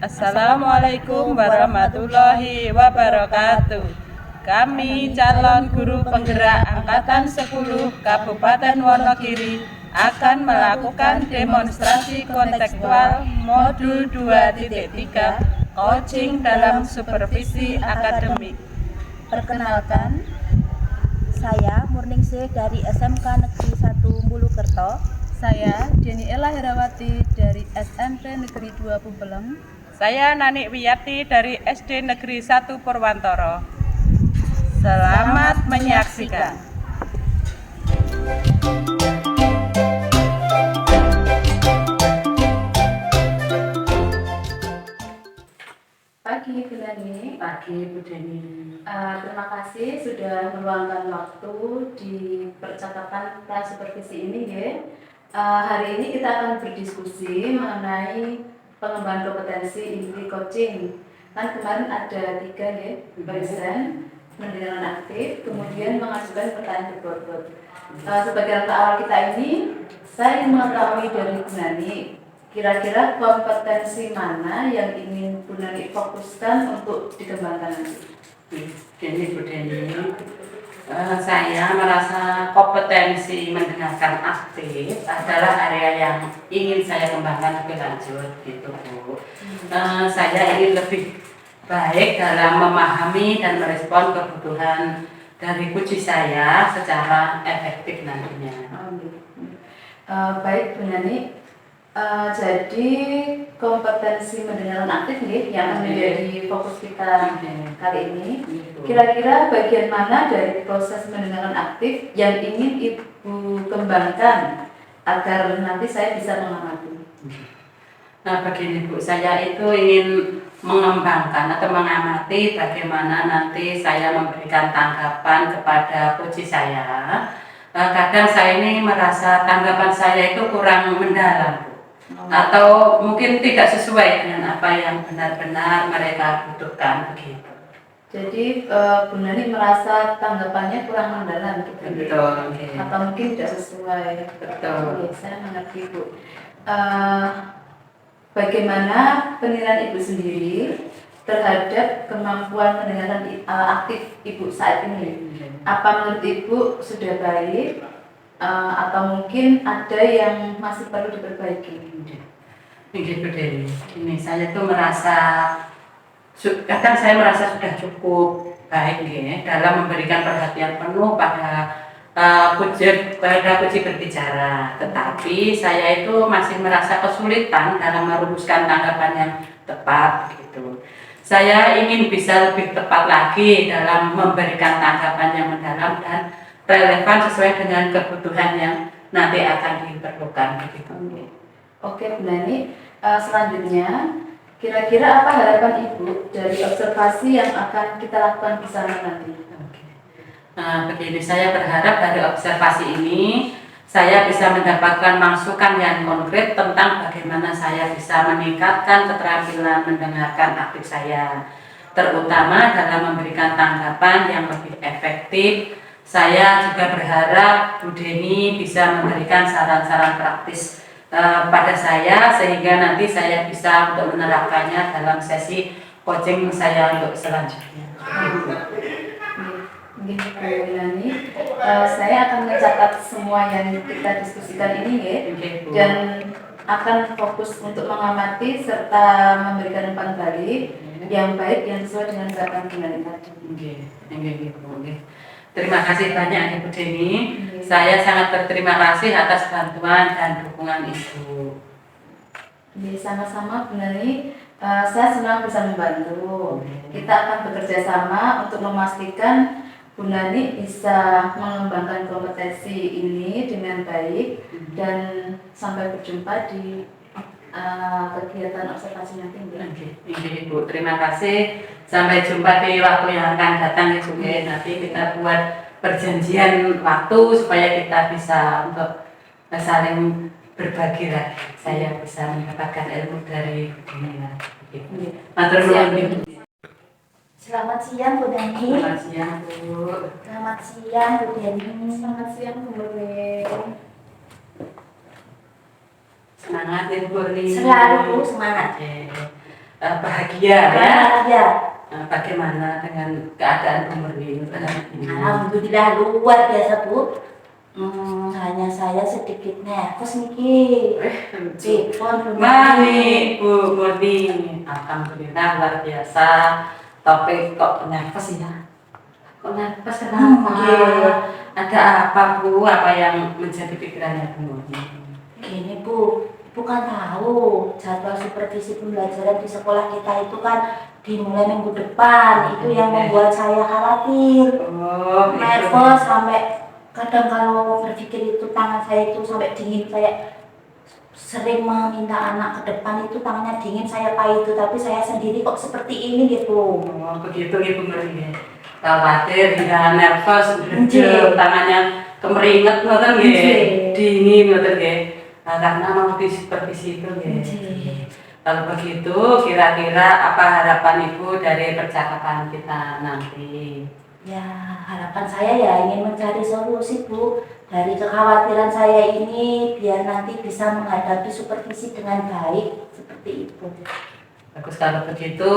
Assalamualaikum warahmatullahi wabarakatuh. Kami calon guru penggerak Angkatan 10 Kabupaten Wonogiri akan melakukan demonstrasi kontekstual modul 2.3 coaching dalam supervisi akademik. Perkenalkan, saya Murningsih dari SMK Negeri 1 Mulukerto. Saya Deni Ella Herawati dari SMP Negeri 2 Pubeleng. Saya Nani Wiyati dari SD Negeri 1 Purwantoro. Selamat menyaksikan. Pagi Bu Deni. Pagi Bu Deni. Terima kasih sudah meluangkan waktu di percakapan pra-supervisi ini ya. Hari ini kita akan berdiskusi mengenai pengembangan kompetensi industri coaching. Kan kemarin ada 3 ya, present, mendengarkan aktif, kemudian mengajukan pertanyaan berbobot. Sebagai langkah awal kita ini, saya ingin mengetahui dari Bu Nani, kira-kira kompetensi mana yang ingin Bu Nani fokuskan untuk dikembangkan nanti? Gini Bu Deni, saya merasa kompetensi mendengarkan aktif adalah area yang ingin saya kembangkan lebih lanjut gitu Bu. Saya ingin lebih baik dalam memahami dan merespon kebutuhan dari kunci saya secara efektif nantinya. Baik Bu Nani, jadi kompetensi mendengarkan aktif nih yang menjadi fokus kita kali ini. Kira-kira bagian mana dari proses mendengarkan aktif yang ingin Ibu kembangkan agar nanti saya bisa mengamati? Nah begini Bu, saya itu ingin mengembangkan atau mengamati bagaimana nanti saya memberikan tanggapan kepada coach saya. Kadang saya ini merasa tanggapan saya itu kurang mendalam Bu, atau mungkin tidak sesuai dengan apa yang benar-benar mereka butuhkan begitu. Jadi Bu Nani merasa tanggapannya kurang mendalam gitu. Betul. Okay. Atau mungkin tidak sesuai. Betul. Oke, saya mengerti Bu. Bagaimana penilaian Ibu sendiri terhadap kemampuan mendengarkan aktif Ibu saat ini? Apa menurut Ibu sudah baik atau mungkin ada yang masih perlu diperbaiki? Begitu deh. Ini saya tuh merasa kadang saya merasa sudah cukup baik ya dalam memberikan perhatian penuh pada kunci berbicara, tetapi saya itu masih merasa kesulitan dalam merumuskan tanggapan yang tepat gitu. Saya ingin bisa lebih tepat lagi dalam memberikan tanggapan yang mendalam dan relevan sesuai dengan kebutuhan yang nanti akan diperlukan begitu. Oke Bu Nani, selanjutnya kira-kira apa harapan Ibu dari observasi yang akan kita lakukan di sana nanti? Begini, saya berharap dari observasi ini saya bisa mendapatkan masukan yang konkret tentang bagaimana saya bisa meningkatkan keterampilan mendengarkan aktif saya, terutama dalam memberikan tanggapan yang lebih efektif. Saya juga berharap Bu Deni bisa memberikan saran-saran praktis pada saya sehingga nanti saya bisa untuk menerapkannya dalam sesi coaching saya untuk selanjutnya. Bu Nani, saya akan mencatat semua yang kita diskusikan ini ya, dan akan fokus untuk mengamati serta memberikan umpan balik yang baik yang sesuai dengan gerakan Bu Nani tadi. Terima kasih banyak Ibu Deni. Saya sangat berterima kasih atas bantuan dan dukungan Ibu. Sama-sama Bu Nani, saya senang bisa membantu. Kita akan bekerja sama untuk memastikan Bu Nani bisa mengembangkan kompetensi ini dengan baik dan sampai berjumpa di kegiatan observasi nanti. Ibu, terima kasih. Sampai jumpa di waktu yang akan datang Ibu. Nanti kita buat perjanjian waktu supaya kita bisa untuk saling berbagi lagi. Saya bisa mendapatkan ilmu dari Bu Deni. Matur nuwun. Selamat siang Bu Deni. Selamat siang Bu. Selamat siang Bu Deni. Selamat siang Bu Nuril. Semangat Ibu Nuril. Selalu semangat. bahagia ya. Bahagia. Bagaimana dengan keadaan Bu Murni ini? Alhamdulillah luar biasa Bu. Hanya saya sedikit nervous niki. Mari Bu Murni, alhamdulillah luar biasa. Topik kok nervous ya? Kok nervous kenapa? Ada apa Bu? Apa yang menjadi pikirannya Bu Murni? Gini Bu, Ibu kan tahu jadwal supervisi pembelajaran di sekolah kita itu kan dimulai minggu depan. Itu yang membuat saya khawatir, nervous sampai kadang kalau berpikir itu tangan saya itu sampai dingin. Saya sering meminta anak ke depan itu tangannya dingin, saya pahit itu, tapi saya sendiri kok seperti ini gitu. Oh begitu Ibu Murni. Khawatir, ya nervous, tangannya kemeringet ngoten nggih, dingin ngoten nggih. Karena mau di supervisi itu nggih. Kalau begitu, kira-kira apa harapan Ibu dari percakapan kita nanti? Ya, harapan saya ya ingin mencari solusi Bu dari kekhawatiran saya ini biar nanti bisa menghadapi supervisi dengan baik seperti itu. Bagus kalau begitu,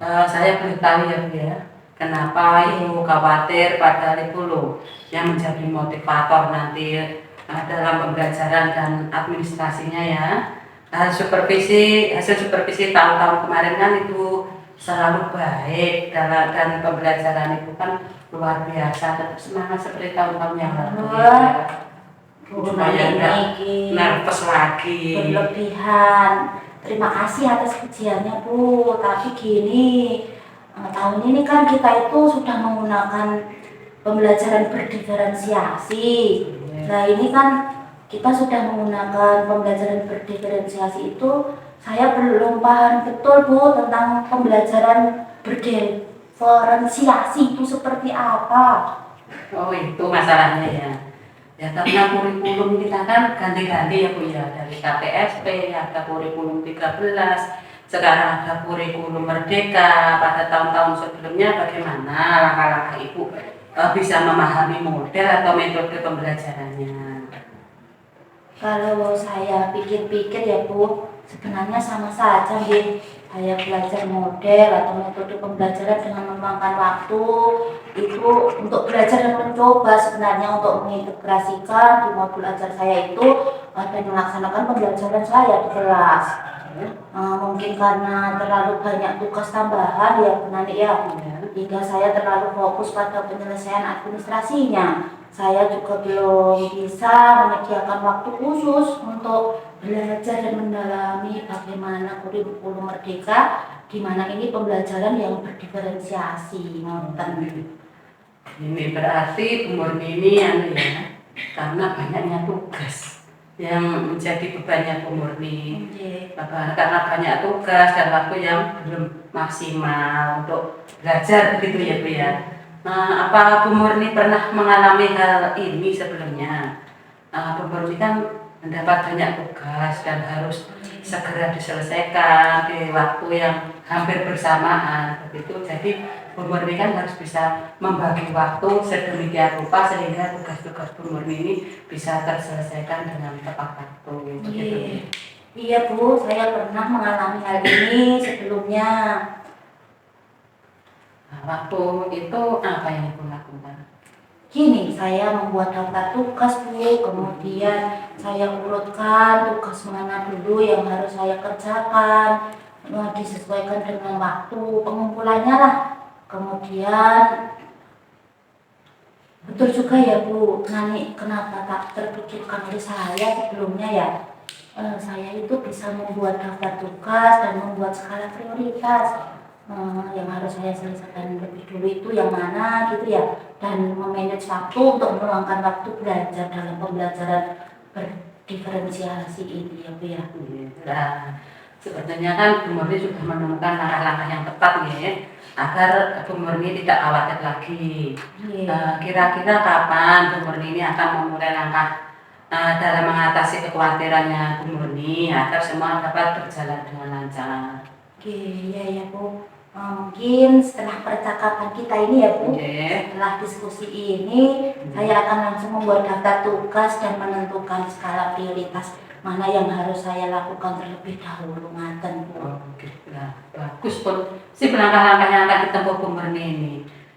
saya belum tahu ya Bu ya. Kenapa Ibu khawatir padahal Ibu loh yang menjadi motivator nanti dalam pembelajaran dan administrasinya ya. Hasil supervisi tahun-tahun kemarin kan Ibu selalu baik dan pembelajaran Ibu kan luar biasa, tetap semangat seperti tahun-tahun yang lalu ya. Supaya enggak nervous lagi. Berlebihan. Terima kasih atas pujiannya Bu, tapi gini, tahun ini kan kita itu sudah menggunakan pembelajaran berdiferensiasi. Nah ini kan kita sudah menggunakan pembelajaran berdiferensiasi itu, saya belum paham betul Bu tentang pembelajaran berdiferensiasi itu seperti apa. Oh itu masalahnya ya. Ya karena kurikulum kita kan ganti-ganti ya Bu ya, dari KTSP ada kurikulum 13, sekarang ada kurikulum Merdeka. Pada tahun-tahun sebelumnya bagaimana langkah-langkah Ibu bisa memahami model atau metode pembelajarannya? Kalau saya pikir-pikir ya Bu, sebenarnya sama saja nggih. Saya belajar model atau metode pembelajaran dengan meluangkan waktu itu untuk belajar dan mencoba sebenarnya untuk mengintegrasikan di modul ajar saya itu dan melaksanakan pembelajaran saya di kelas. Mungkin karena terlalu banyak tugas tambahan ya Bu Nani ya, hingga saya terlalu fokus pada penyelesaian administrasinya. Saya juga belum bisa menyediakan waktu khusus untuk belajar dan mendalami bagaimana kurikulum Merdeka, di mana ini pembelajaran yang berdiferensiasi. Ini berarti Bu Murni ini ya, karena banyaknya tugas yang menjadi bebannya Bu Murni. Karena banyak tugas dan waktu yang belum maksimal untuk belajar begitu ya Bu ya. Apa Bu Murni pernah mengalami hal ini sebelumnya? Bu Murni kan mendapat banyak tugas dan harus segera diselesaikan di waktu yang hampir bersamaan begitu. Jadi Bu Murni kan harus bisa membagi waktu sedemikian rupa sehingga tugas-tugas Bu Murni ini bisa terselesaikan dengan tepat waktu begitu. Iya Bu, saya pernah mengalami hal ini sebelumnya. Waktu itu apa yang Ibu lakukan? Gini, saya membuat daftar tugas Bu, kemudian saya urutkan tugas mana dulu yang harus saya kerjakan, disesuaikan dengan waktu pengumpulannya lah. Kemudian betul juga ya Bu, Nani kenapa tak terpikirkan oleh saya sebelumnya ya. Saya itu bisa membuat daftar tugas dan membuat skala prioritas. Yang harus saya selesaikan lebih dulu itu yang mana gitu ya, dan memanage waktu untuk meluangkan waktu belajar dalam pembelajaran berdiferensiasi ini ya Bu ya. Nah, sebenarnya kan Bu Murni sudah menemukan langkah-langkah yang tepat ya, agar Bu Murni tidak khawatir lagi. Kira-kira kapan Bu Murni ini akan memulai langkah dalam mengatasi kekhawatirannya Bu Murni agar semua dapat berjalan dengan lancar? Ya Bu. Mungkin setelah percakapan kita ini ya Bu, setelah diskusi ini saya akan langsung membuat daftar tugas dan menentukan skala prioritas mana yang harus saya lakukan terlebih dahulu ngaten Bu. Nah, bagus pun si langkah-langkah yang akan ditempuh Bu Murni ini.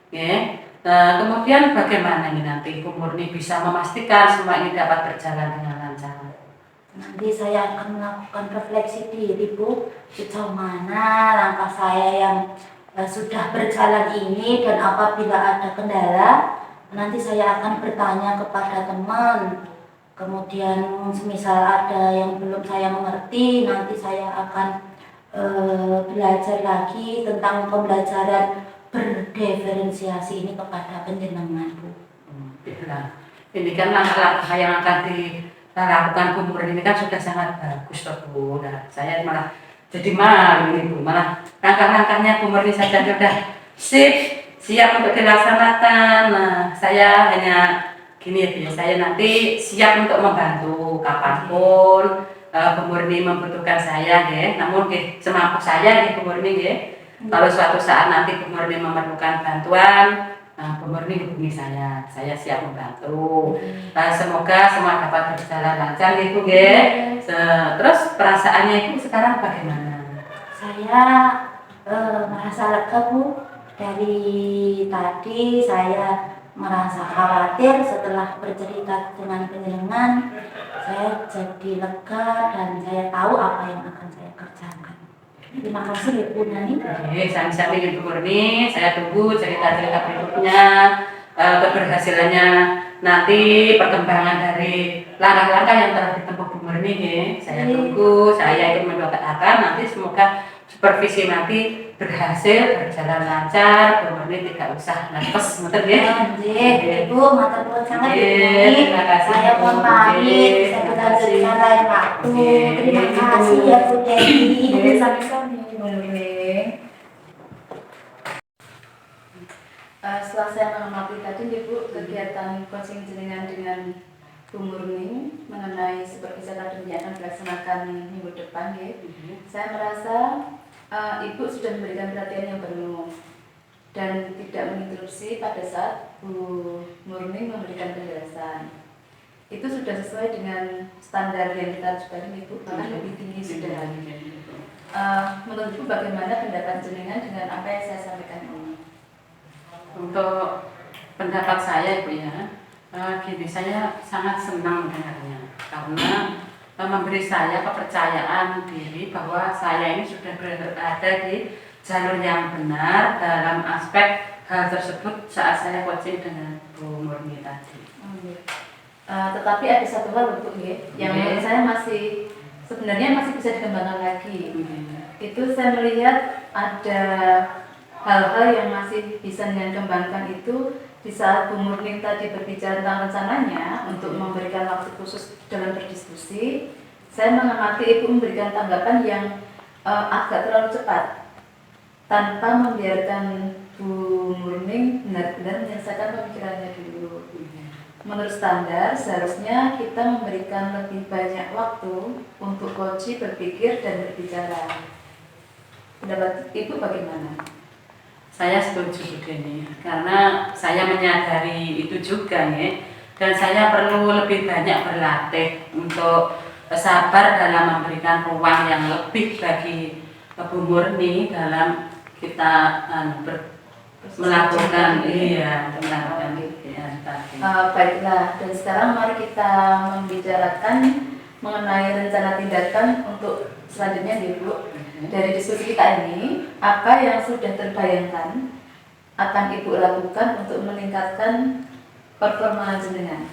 Ya. Nah, kemudian bagaimana ini nanti Bu Murni bisa memastikan semua ini dapat berjalan dengan lancar? Nanti saya akan melakukan refleksi diri, Bu, sejauh mana langkah saya yang sudah berjalan ini, dan apabila ada kendala nanti saya akan bertanya kepada teman. Kemudian semisal ada yang belum saya mengerti, nanti saya akan belajar lagi tentang pembelajaran berdiferensiasi ini kepada penjenengan, Bu. Ini kan langkah-langkah yang akan dilakukan Bu Murni ini kan sudah sangat bagus toh Bu. Nah, saya malah jadi malu ini Bu, malah langkah-langkahnya Bu Murni saja sudah siap untuk dilaksanakan. Nah, saya hanya gini ya, saya nanti siap untuk membantu kapanpun Bu Murni membutuhkan saya ya. Namun semampu saya Bu Murni ya. Kalau suatu saat nanti Bu Murni memerlukan bantuan, Bu Murni hubungi saya siap membantu. Semoga semua dapat berjalan lancar Bu ya. Terus perasaannya Ibu sekarang bagaimana? Saya merasa lega, Bu. Dari tadi saya merasa khawatir, setelah bercerita dengan penjenengan saya jadi lega dan saya tahu apa yang akan saya kerjakan. Terima kasih ya Bu Nani. Oke, sami-sami Bu Murni, saya tunggu cerita-cerita berikutnya, keberhasilannya nanti, perkembangan dari langkah-langkah yang telah ditempuh Bu Murni ya. Saya tunggu, saya ikut mendoakan nanti semoga supervisi nanti berhasil, berjalan lancar, Bu Murni tidak usah nervous, betul ya? Ibu, matur nuwun sangat ya. Terima kasih. Saya mohon pamit, saya berlanjutkan lain waktu. Terima kasih ya Bu Dewi. Sami-sami Bu Murni. Setelah saya mengamati tadi nih Bu, kegiatan coaching jenengan dengan Bu Murni mengenai supervisi akademik yang akan dilaksanakan minggu depan ya. Saya merasa Ibu sudah memberikan perhatian yang penuh dan tidak menginterupsi pada saat Bu Murni memberikan penjelasan. Itu sudah sesuai dengan standar yang kita ajukan Ibu, bahkan lebih tinggi sudah. Menurut Ibu bagaimana pendapat jenengan dengan apa yang saya sampaikan ini? Untuk pendapat saya Ibu ya, gini, saya sangat senang mendengarnya karena memberi saya kepercayaan diri bahwa saya ini sudah berada di jalur yang benar dalam aspek hal tersebut saat saya coaching dengan Bu Murni tadi. Tetapi ada satu hal Bu ya, yang menurut saya sebenarnya masih bisa dikembangkan lagi. Itu saya melihat ada hal-hal yang masih bisa dikembangkan itu di saat Bu Murni tadi berbicara tentang rencananya untuk memberikan waktu khusus dalam berdiskusi. Saya mengamati Ibu memberikan tanggapan yang agak terlalu cepat tanpa membiarkan Bu Murni benar-benar menyelesaikan pemikirannya dulu. Menurut standar, seharusnya kita memberikan lebih banyak waktu untuk coach berpikir dan berbicara. Pendapat Ibu bagaimana? Saya setuju Bu Deni, karena saya menyadari itu juga ya, dan saya perlu lebih banyak berlatih untuk sabar dalam memberikan ruang yang lebih bagi Bu Murni dalam kita melakukan melakukan tadi. Baiklah, dan sekarang mari kita membicarakan mengenai rencana tindakan untuk selanjutnya Bu. Dari diskusi kita ini, apa yang sudah terbayangkan akan Ibu lakukan untuk meningkatkan performa jenengan?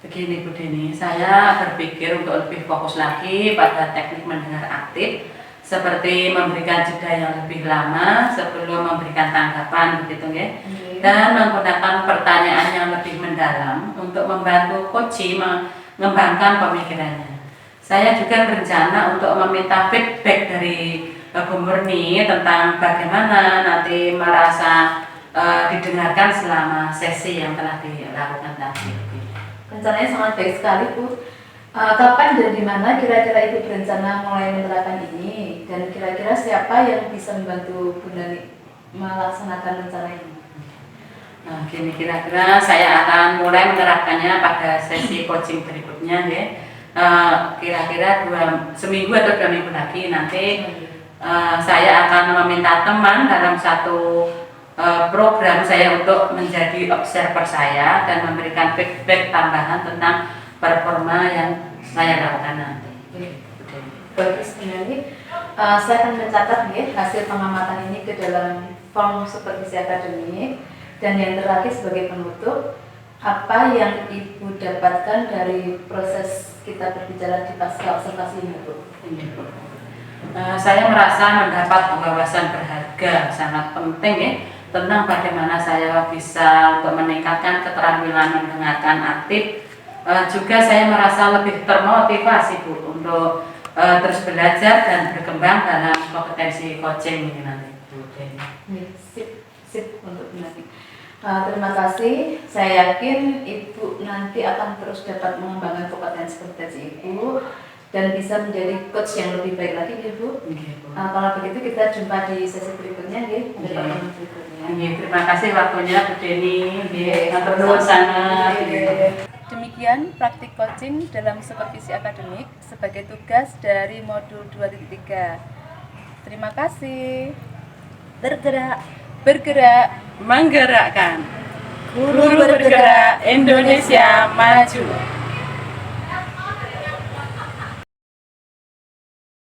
Begini Bu Deni, saya berpikir untuk lebih fokus lagi pada teknik mendengar aktif, seperti memberikan jeda yang lebih lama sebelum memberikan tanggapan begitu ya. Dan menggunakan pertanyaan yang lebih mendalam untuk membantu coach mengembangkan pemikirannya. Saya juga berencana untuk meminta feedback dari Bu Murni tentang bagaimana nanti merasa didengarkan selama sesi yang telah dilakukan tadi. Rencananya sangat baik sekali Bu. Kapan dan di mana kira-kira Ibu berencana mulai menerapkan ini, dan kira-kira siapa yang bisa membantu Bu Nani melaksanakan rencana ini? Nah, gini, kira-kira saya akan mulai menerapkannya pada sesi coaching berikutnya ya. Kira-kira seminggu atau 2 minggu lagi nanti saya akan meminta teman dalam satu program saya untuk menjadi observer saya dan memberikan feedback tambahan tentang performa yang saya lakukan nanti. Bagus sekali. Saya akan mencatat ya hasil pengamatan ini ke dalam form supervisi akademik, dan yang terakhir sebagai penutup, apa yang Ibu dapatkan dari proses kita berbicara di pasca observasi ini, Bu? Saya merasa mendapat wawasan berharga sangat penting ya tentang bagaimana saya bisa untuk meningkatkan keterampilan mendengarkan aktif. Juga saya merasa lebih termotivasi Bu untuk terus belajar dan berkembang dalam kompetensi coaching ini nanti Bu. Sip untuk nanti. Terima kasih. Saya yakin Ibu nanti akan terus dapat mengembangkan kompetensi Ibu dan bisa menjadi coach yang lebih baik lagi ya Bu. Kalau begitu kita jumpa di sesi berikutnya ya. Terima kasih waktunya Bu Deni. Matur nuwun sangat. Demikian praktik coaching dalam supervisi akademik sebagai tugas dari modul 2.3. Terima kasih. Bergerak, Menggerakkan. guru bergerak, Indonesia maju.